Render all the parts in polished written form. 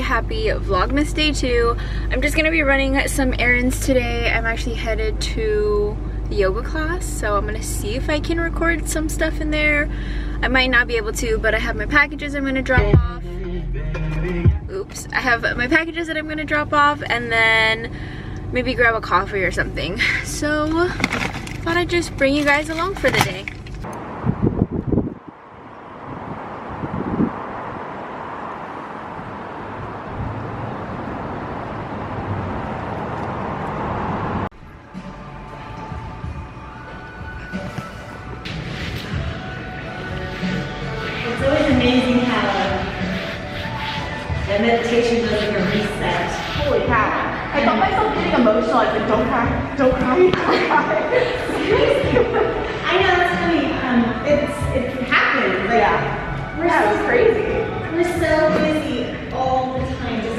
Happy Vlogmas Day 2. I'm just gonna be running some errands today. I'm actually headed to the yoga class, so I'm gonna see if I can record some stuff in there. I might not be able to, but I have my packages I'm gonna drop off. Oops. I have my packages that I'm gonna drop off, and then maybe grab a coffee or something. So thought I'd just bring you guys along for the day. It's always amazing how the meditation does like a reset. Holy cow. I felt myself getting emotional. I said, don't cry, don't cry, don't cry. I know, that's funny. It happens. Like, Yeah. It's crazy. We're so busy all the time, just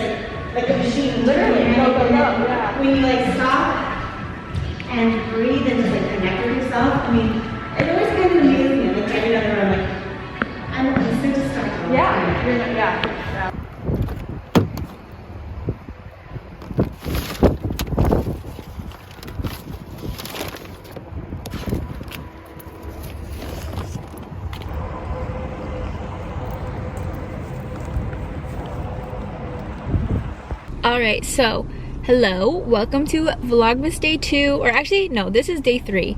like a machine. Literally, Right? go, go, go, And then yeah. when you like stop and breathe and just like connect with yourself, I mean, it always kind of amazes me. Like every other room, like, I'm listening to stuff. Yeah, yeah. Alright, so hello, welcome to Vlogmas Day 2, or actually no, this is day 3.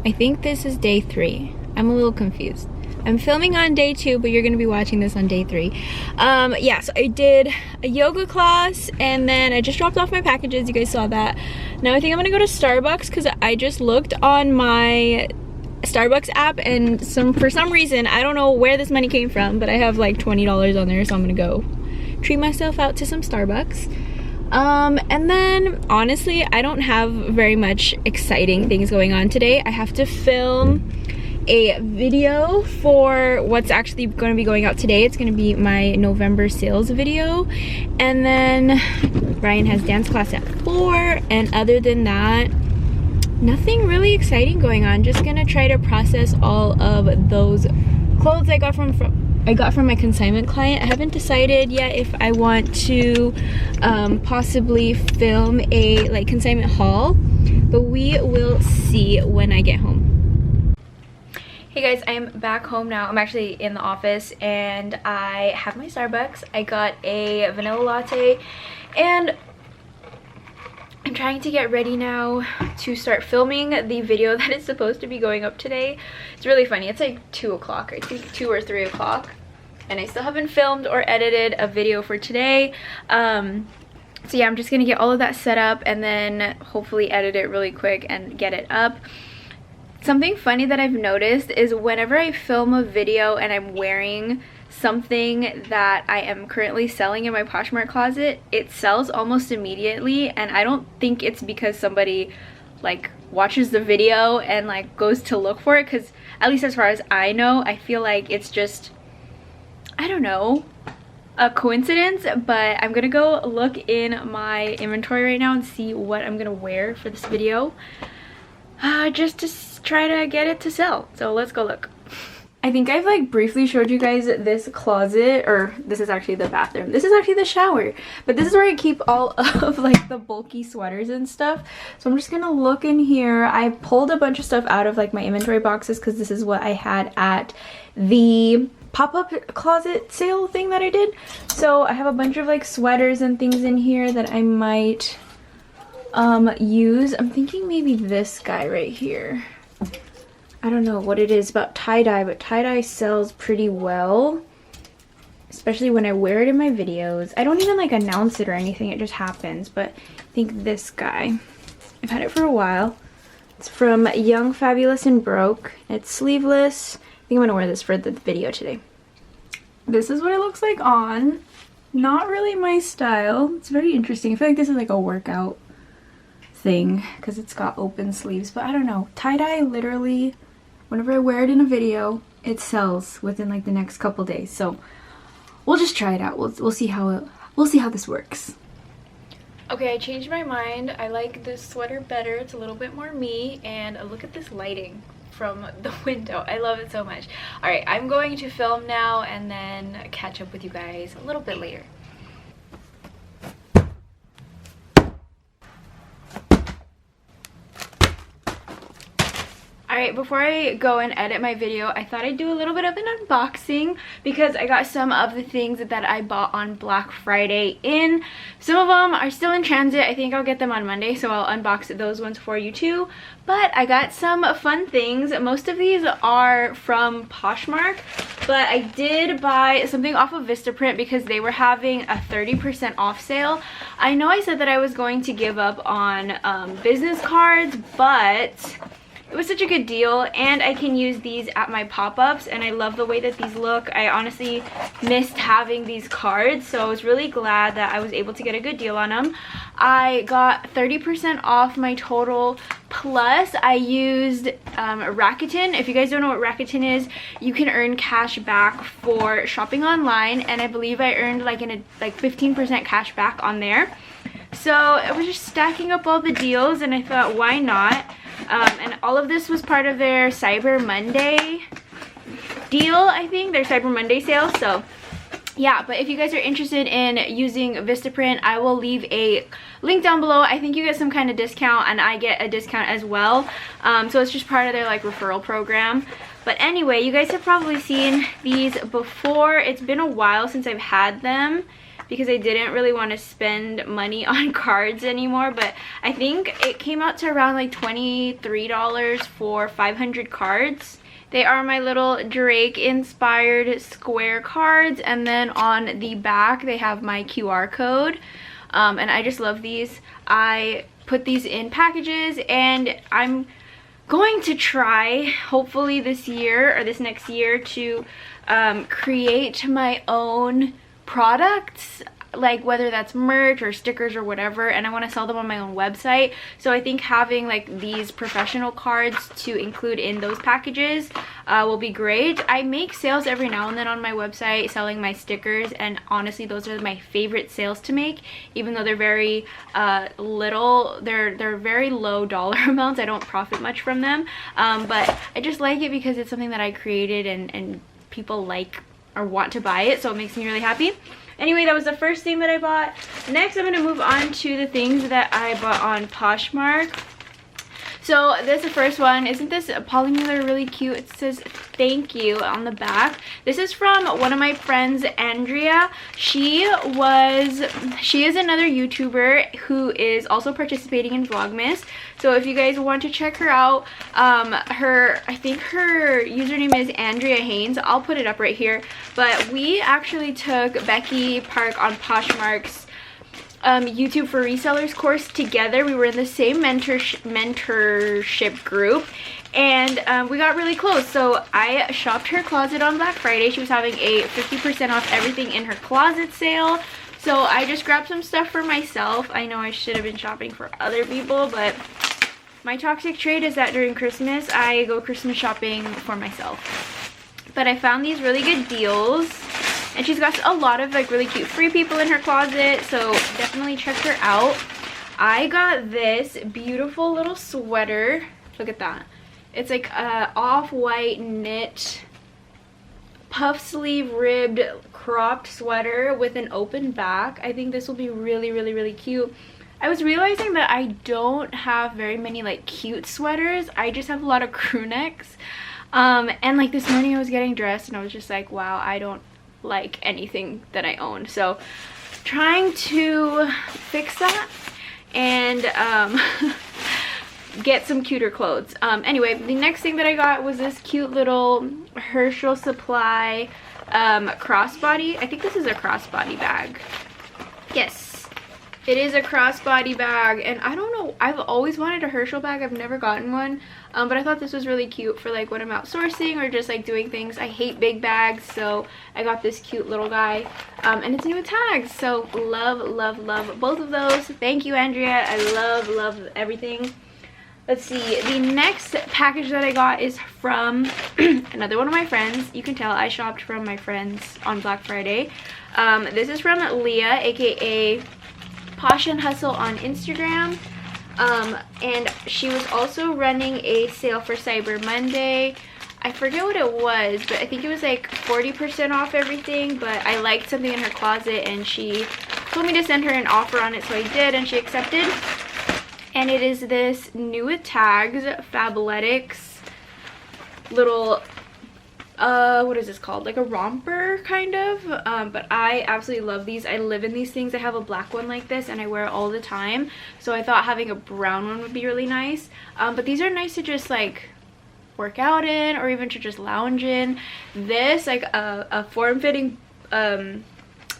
I think this is day 3. I'm a little confused. I'm filming on day 2, but you're gonna be watching this on day 3. Yeah, so I did a yoga class, and then I just dropped off my packages. You guys saw that. Now I think I'm gonna go to Starbucks because I just looked on my Starbucks app, and for some reason, I don't know where this money came from, but I have like $20 on there, so I'm gonna go treat myself out to some Starbucks. And then honestly, I don't have very much exciting things going on today. I have to film a video for what's actually going to be going out today. It's going to be my November sales video, and then Ryan has dance class at 4, and other than that, nothing really exciting going on. Just gonna try to process all of those clothes I got from my consignment client. I haven't decided yet if I want to possibly film a like consignment haul, but we will see when I get home. Hey guys, I'm back home now. I'm actually in the office and I have my Starbucks. I got a vanilla latte and I'm trying to get ready now to start filming the video that is supposed to be going up today. It's really funny. It's like 2 o'clock, I think 2 or 3 o'clock. And I still haven't filmed or edited a video for today. So yeah, I'm just gonna get all of that set up and then hopefully edit it really quick and get it up. Something funny that I've noticed is whenever I film a video and I'm wearing something that I am currently selling in my Poshmark closet, it sells almost immediately, and I don't think it's because somebody like watches the video and like goes to look for it, because at least as far as I know, I feel like it's just, I don't know, a coincidence. But I'm gonna go look in my inventory right now and see what I'm gonna wear for this video, just to try to get it to sell. So let's go look. I think I've like briefly showed you guys this closet, or this is actually the bathroom. This is actually the shower, but this is where I keep all of like the bulky sweaters and stuff. So I'm just gonna look in here. I pulled a bunch of stuff out of like my inventory boxes because this is what I had at the pop-up closet sale thing that I did. So I have a bunch of like sweaters and things in here that I might use. I'm thinking maybe this guy right here. I don't know what it is about tie-dye, but tie-dye sells pretty well, especially when I wear it in my videos. I don't even like announce it or anything, it just happens. But I think this guy, I've had it for a while. It's from Young, Fabulous, and Broke. It's sleeveless. I think I'm gonna wear this for the video today. This is what it looks like on. Not really my style. It's very interesting. I feel like this is like a workout thing because it's got open sleeves, but I don't know. Tie-dye literally, whenever I wear it in a video, it sells within like the next couple days. So we'll just try it out. We'll see how this works. Okay, I changed my mind. I like this sweater better. It's a little bit more me, and look at this lighting. from the window. I love it so much. All right, I'm going to film now and then catch up with you guys a little bit later. Alright, before I go and edit my video, I thought I'd do a little bit of an unboxing because I got some of the things that I bought on Black Friday in. Some of them are still in transit. I think I'll get them on Monday, so I'll unbox those ones for you too. But I got some fun things. Most of these are from Poshmark, but I did buy something off of Vistaprint because they were having a 30% off sale. I know I said that I was going to give up on business cards, but it was such a good deal, and I can use these at my pop-ups, and I love the way that these look. I honestly missed having these cards, so I was really glad that I was able to get a good deal on them. I got 30% off my total, plus I used Rakuten. If you guys don't know what Rakuten is, you can earn cash back for shopping online, and I believe I earned like 15% cash back on there. So I was just stacking up all the deals, and I thought, why not? And all of this was part of their Cyber Monday deal, I think, their Cyber Monday sale. So yeah, but if you guys are interested in using Vistaprint, I will leave a link down below. I think you get some kind of discount, and I get a discount as well. So it's just part of their like referral program. But anyway, you guys have probably seen these before. It's been a while since I've had them, because I didn't really want to spend money on cards anymore, but I think it came out to around like $23 for 500 cards. They are my little Drake inspired square cards, and then on the back they have my QR code, and I just love these. I put these in packages, and I'm going to try, hopefully this year or this next year, to create my own products, like whether that's merch or stickers or whatever, and I want to sell them on my own website. So I think having like these professional cards to include in those packages will be great. I make sales every now and then on my website selling my stickers, and honestly those are my favorite sales to make, even though they're very little, they're very low dollar amounts. I don't profit much from them, but I just like it because it's something that I created, and people like or want to buy it, so it makes me really happy. Anyway, that was the first thing that I bought. Next, I'm going to move on to the things that I bought on Poshmark. So this is the first one. Isn't this polymer really cute? It says thank you on the back. This is from one of my friends, Andrea. She is another YouTuber who is also participating in Vlogmas. So if you guys want to check her out, I think her username is Andrea Haynes. I'll put it up right here. But we actually took Becky Park on Poshmark's YouTube for Resellers course together. We were in the same mentorship group, and we got really close. So I shopped her closet on Black Friday. She was having a 50% off everything in her closet sale. So I just grabbed some stuff for myself. I know I should have been shopping for other people, but my toxic trait is that during Christmas, I go Christmas shopping for myself. But I found these really good deals. And she's got a lot of like really cute free people in her closet, so definitely check her out. I got this beautiful little sweater. Look at that. It's like a off-white knit puff sleeve ribbed cropped sweater with an open back. I think this will be really, really, really cute. I was realizing that I don't have very many like cute sweaters. I just have a lot of crew necks. And like this morning I was getting dressed and I was just like, wow, I don't like anything that I own. So trying to fix that and get some cuter clothes. Anyway, the next thing that I got was this cute little Herschel Supply crossbody. I think this is a crossbody bag. Yes, it is a crossbody bag, and I don't know, I've always wanted a Herschel bag. I've never gotten one, but I thought this was really cute for like when I'm out sourcing or just like doing things. I hate big bags, so I got this cute little guy, and it's new with tags. So love, love, love both of those. Thank you, Andrea. I love, love everything. Let's see, the next package that I got is from another one of my friends. You can tell I shopped from my friends on Black Friday. This is from Leah, aka Posh and Hustle on Instagram. And she was also running a sale for Cyber Monday. I forget what it was, but I think it was like 40% off everything, but I liked something in her closet and she told me to send her an offer on it, so I did, and she accepted. And it is this New with Tags Fabletics little, what is this called? Like a romper, kind of. But I absolutely love these. I live in these things. I have a black one like this and I wear it all the time. So I thought having a brown one would be really nice. But these are nice to just like work out in, or even to just lounge in. This, like a form-fitting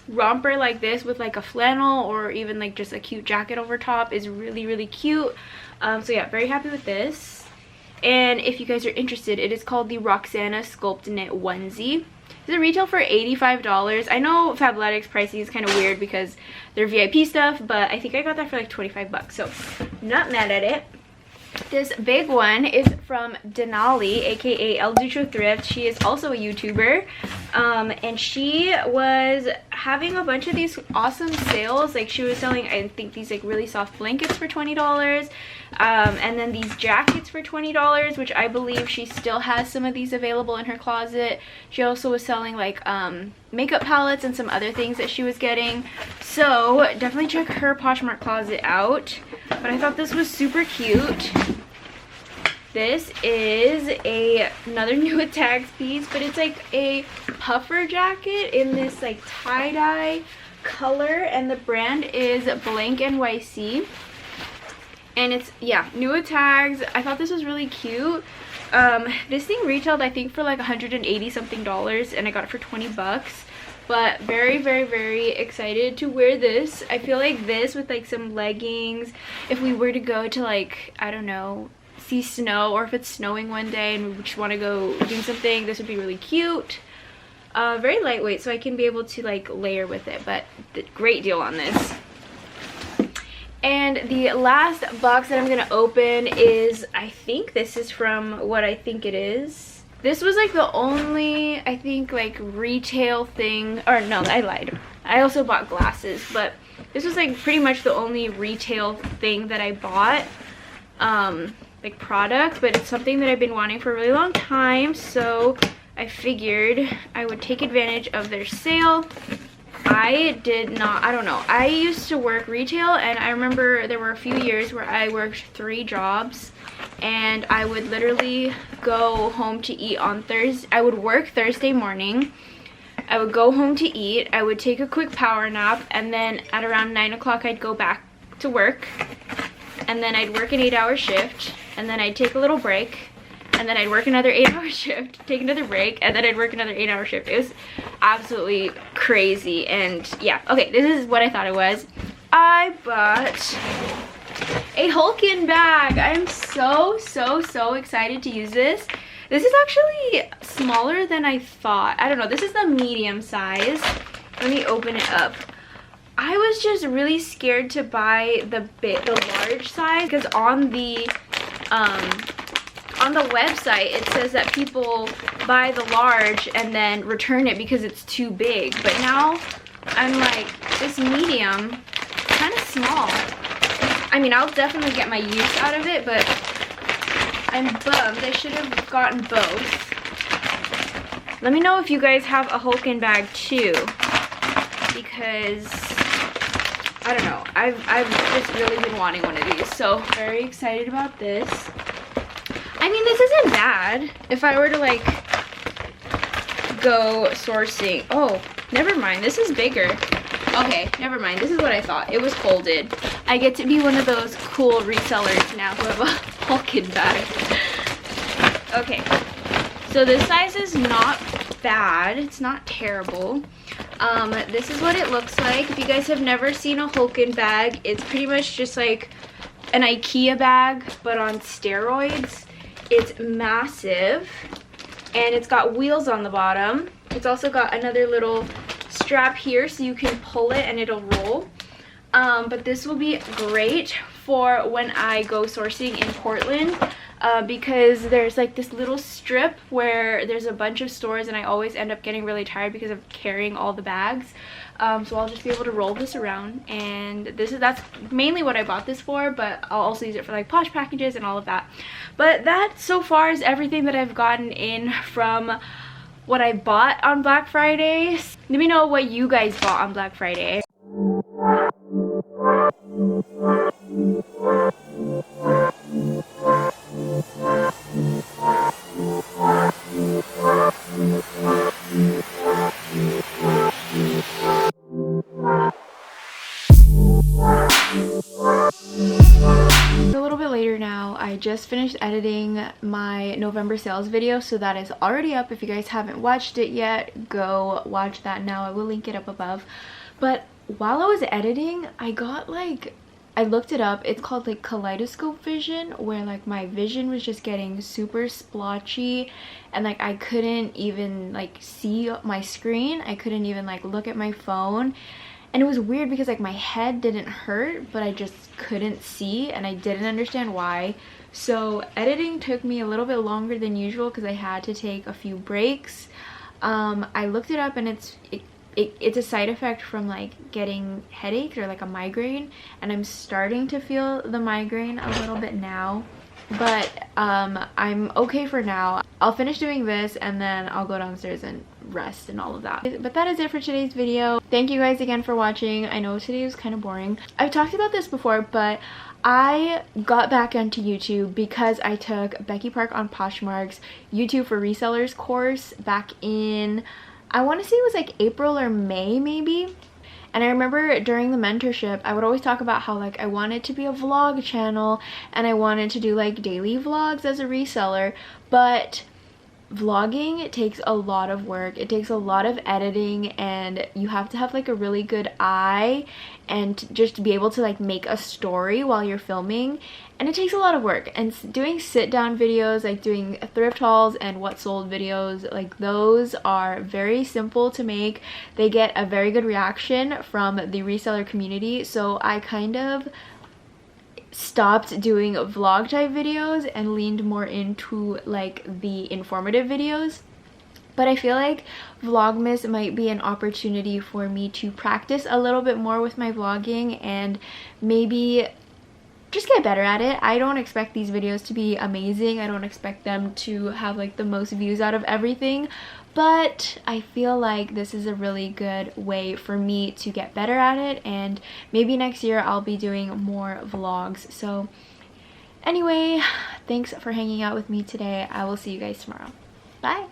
romper like this with like a flannel or even like just a cute jacket over top is really, really cute. So yeah, very happy with this. And if you guys are interested, it is called the Roxana Sculpt Knit Onesie. It's a retail for $85. I know Fabletics pricing is kind of weird because they're VIP stuff, but I think I got that for like 25 bucks, so not mad at it. This big one is from Denali, aka El Ducho Thrift. She is also a YouTuber, and she was having a bunch of these awesome sales. Like she was selling, I think, these like really soft blankets for $20, and then these jackets for $20, which I believe she still has some of these available in her closet. She also was selling like makeup palettes and some other things that she was getting. So definitely check her Poshmark closet out. But I thought this was super cute. This is another New with Tags piece, but it's like a puffer jacket in this like tie-dye color, and the brand is Blank NYC. And it's, yeah, New with Tags. I thought this was really cute. This thing retailed, I think, for like 180 something dollars, and I got it for 20 bucks. But very, very, very excited to wear this. I feel like this with like some leggings, if we were to go to like, I don't know, see snow, or if it's snowing one day and we just want to go do something, this would be really cute. Very lightweight, so I can be able to like layer with it, but great deal on this. And the last box that I'm gonna open is, I think this is from what I think it is. This was like the only, I think, like retail thing, or no, I lied. I also bought glasses, but this was like pretty much the only retail thing that I bought, like product, but it's something that I've been wanting for a really long time, so I figured I would take advantage of their sale. I don't know, I used to work retail, and I remember there were a few years where I worked 3 jobs, and I would literally go home to eat on Thursday. I would work Thursday morning, I would go home to eat, I would take a quick power nap, and then at around 9 o'clock I'd go back to work, and then I'd work an 8-hour shift, and then I'd take a little break, and then I'd work another 8-hour shift, take another break, and then I'd work another 8-hour shift. It was absolutely crazy. And yeah, okay, this is what I thought it was. I bought a Hulkin bag. I'm so excited to use this. This is actually smaller than I thought. I don't know, this is the medium size. Let me open it up. I was just really scared to buy the large size, because on the website it says that people buy the large and then return it because it's too big. But now I'm like, this medium is kind of small. I mean, I'll definitely get my use out of it, but I'm bummed. I should have gotten both. Let me know if you guys have a Hulkin bag too, because I don't know, I've just really been wanting one of these, so very excited about this. I mean, this isn't bad if I were to like go sourcing. Oh, never mind, this is bigger. Okay, never mind, this is what I thought. It was folded. I get to be one of those cool resellers now who have a Hulkin bag. Okay, so this size is not bad, it's not terrible. This is what it looks like. If you guys have never seen a Hulkin bag, it's pretty much just like an IKEA bag, but on steroids. It's massive, and it's got wheels on the bottom. It's also got another little strap here so you can pull it and it'll roll. But this will be great for when I go sourcing in Portland. because there's like this little strip where there's a bunch of stores and I always end up getting really tired because of carrying all the bags. So I'll just be able to roll this around, and that's mainly what I bought this for, but I'll also use it for like Posh packages and all of that. But that so far is everything that I've gotten in from what I bought on Black Friday. Let me know what you guys bought on Black Friday. It's a little bit later now. I just finished editing my November sales video, so that is already up. If you guys haven't watched it yet, go watch that now. I will link it up above. But while I was editing, I looked it up. It's called like kaleidoscope vision, where like my vision was just getting super splotchy and like I couldn't even like see my screen. I couldn't even like look at my phone. And it was weird because like my head didn't hurt, but I just couldn't see, and I didn't understand why. So editing took me a little bit longer than usual because I had to take a few breaks. I looked it up, and it's a side effect from like getting headaches or like a migraine, and I'm starting to feel the migraine a little bit now. But I'm okay for now. I'll finish doing this and then I'll go downstairs and rest and all of that. But that is it for today's video. Thank you guys again for watching. I know today was kind of boring. I've talked about this before, but I got back into YouTube because I took Becky Park on Poshmark's YouTube for Resellers course back in, I want to say it was like April or May maybe. And I remember during the mentorship, I would always talk about how like I wanted to be a vlog channel and I wanted to do like daily vlogs as a reseller, but vlogging takes a lot of work. It takes a lot of editing, and you have to have like a really good eye and just be able to like make a story while you're filming, and it takes a lot of work. And doing sit down videos, like doing thrift hauls and what sold videos, like those are very simple to make. They get a very good reaction from the reseller community, so I kind of stopped doing vlog type videos and leaned more into like the informative videos. But I feel like Vlogmas might be an opportunity for me to practice a little bit more with my vlogging and maybe just get better at it. I don't expect these videos to be amazing. I don't expect them to have like the most views out of everything, but I feel like this is a really good way for me to get better at it, and maybe next year I'll be doing more vlogs. So anyway, thanks for hanging out with me today. I will see you guys tomorrow. Bye.